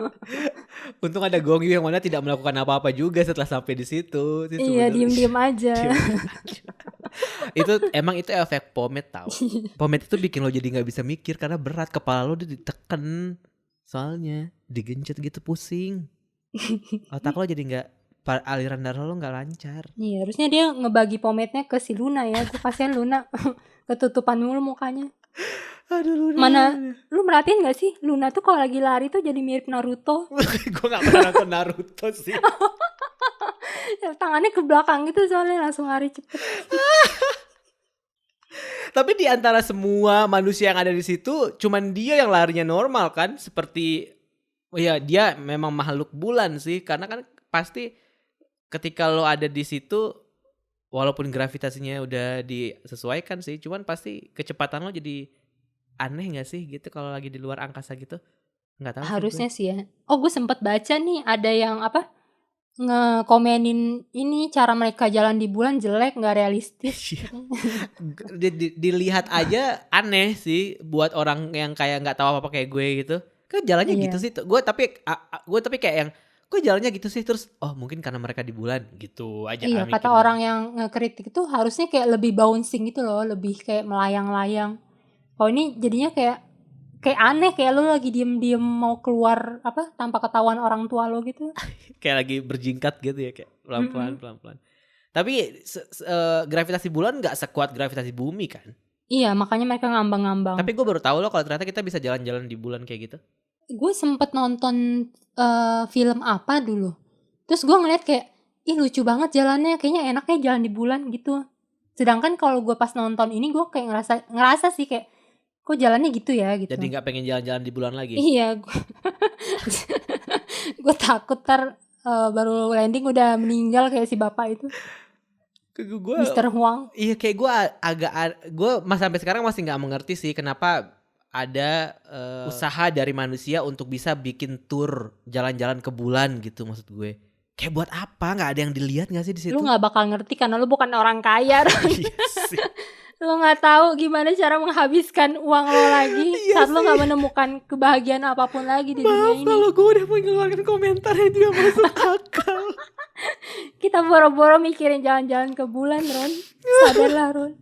Untung ada Gong Yu yang mana tidak melakukan apa-apa juga setelah sampai di situ. Sih Iya, sebenarnya. diem-diem aja. Itu emang itu efek pomade tau. Pomade itu bikin lo jadi nggak bisa mikir karena berat, kepala lo ditekan, soalnya digencet gitu pusing. Otak lo jadi nggak, aliran darah lo nggak lancar. Iya, harusnya dia ngebagi pomade-nya ke si Luna ya. Gue kasihan Luna ketutupan mulu mukanya. Aduh Luna. Mana lu merhatiin gak sih Luna tuh kalau lagi lari tuh jadi mirip Naruto. Gue gak pernah nonton Naruto sih. Tangannya ke belakang gitu soalnya langsung lari cepet. Tapi di antara semua manusia yang ada di situ, cuman dia yang larinya normal kan? Seperti, oh ya dia memang makhluk bulan sih, karena kan pasti ketika lo ada di situ, walaupun gravitasinya udah disesuaikan sih, cuman pasti kecepatan lo jadi aneh nggak sih gitu kalau lagi di luar angkasa gitu? Nggak tahu. Harusnya sih ya. Oh, gue sempet baca nih ada yang apa ngekomenin ini cara mereka jalan di bulan jelek, nggak realistis. Dilihat aja aneh sih buat orang yang kayak nggak tahu apa-apa kayak gue gitu. Kan jalannya gitu sih. Gue tapi kayak yang gue jalannya gitu sih, terus oh mungkin karena mereka di bulan gitu aja. Iya, kata orang yang ngekritik itu harusnya kayak lebih bouncing gitu loh, lebih kayak melayang-layang. Kalau ini jadinya kayak aneh, kayak lo lagi diem-diem mau keluar apa tanpa ketahuan orang tua lo gitu. Kayak lagi berjingkat gitu ya, kayak pelan-pelan. Tapi gravitasi bulan nggak sekuat gravitasi bumi kan? Iya, makanya mereka ngambang-ngambang. Tapi gue baru tahu loh kalau ternyata kita bisa jalan-jalan di bulan kayak gitu. Gue sempet nonton film apa dulu, terus gue ngeliat kayak ih lucu banget jalannya, kayaknya enaknya jalan di bulan gitu. Sedangkan kalau gue pas nonton ini gue kayak ngerasa sih kayak kok jalannya gitu ya gitu. Jadi nggak pengen jalan-jalan di bulan lagi? Iya, gue takut baru landing udah meninggal kayak si bapak itu. Gue Mr. Huang. Iya, kayak gue sampai sekarang masih nggak mengerti sih kenapa ada usaha dari manusia untuk bisa bikin tour jalan-jalan ke bulan gitu, maksud gue. Kayak buat apa? Nggak ada yang dilihat nggak sih di situ? Lu nggak bakal ngerti karena lu bukan orang kaya. Iya sih. Lu nggak tahu gimana cara menghabiskan uang lo lagi saat lo nggak menemukan kebahagiaan apapun lagi di dunia ini. Kalau gue udah mengeluarkan komentar yang tidak masuk akal. Kita boro-boro mikirin jalan-jalan ke bulan, Ron. Sadarlah, Ron.